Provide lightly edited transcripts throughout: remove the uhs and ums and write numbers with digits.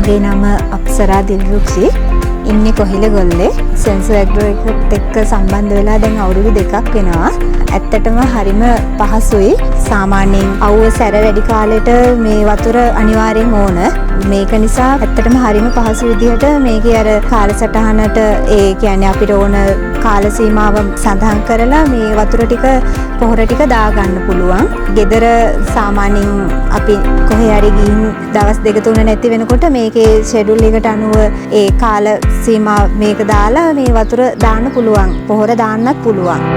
මගේ නම අප්සරා දිල්රුක්ෂි. ඉන්නේ කොහිලගොල්ලේ. සෙන්සර් ඇග්‍රෝ එකත් එක්ක සම්බන්ධ වෙලා දැන් අවුරුදු 2ක් වෙනවා. ඇත්තටම හරිම පහසුයි. සාමාන්‍යයෙන් අවුව සැර වැඩි කාලෙට මේ වතුර අනිවාර්යෙන් ඕන. මේක නිසා ඇත්තටම හරිම පහසු විදිහට මේකේ අර කාලසටහනට ඒ කියන්නේ අපිට ඕන කාල සීමාව සඳහන් කරලා මේ වතුර ටික පොහොර ටික දාගන්න පුළුවන්. ගෙදර සාමාන්‍යයෙන් අපි කොහේ හරි ගිහින් දවස් 2-3 නැති වෙනකොට මේකේ ෂෙඩියුල් එකට අනුව ඒ කාල සීමා මේක දාලා මේ වතුර දාන්න පුළුවන්. පොහොර දාන්නත් පුළුවන්.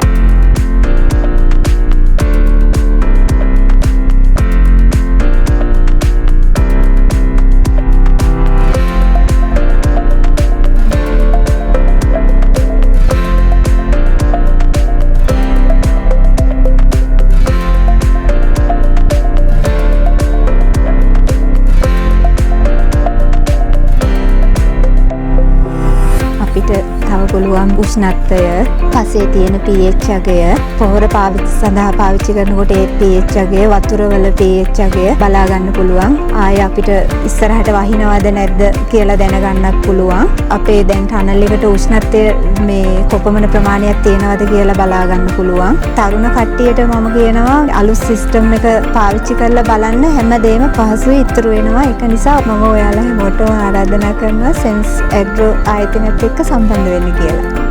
තව පුළුවන් උෂ්ණත්වය, පසේ තියෙන pH අගය, පොහොර පාවිච්චි සඳහා පාවිච්චි කරනකොට ඒ pH අගය, වතුරවල pH අගය බලා ගන්න පුළුවන්. ආයෙ අපිට ඉස්සරහට වහිනවද නැද්ද කියලා දැනගන්නත් පුළුවන්. අපේ දැන් ටනල් එකට උෂ්ණත්වය මේ කොපමණ ප්‍රමාණයක් තියෙනවද කියලා බලා ගන්න පුළුවන්. තරුණ කට්ටියට මම කියනවා අලුත් සිස්ටම් එක පාවිච්චි කරලා බලන්න. හැමදේම පහසුයි ඉතුරු වෙනවා. ඒක නිසා මම ඔයාලා හැමෝටම ආරාධනා කරනවා සෙන්ස් ඇග්‍රෝ ආයතනයත් එක්ක සම්බන්ධ වෙන්න කියලා.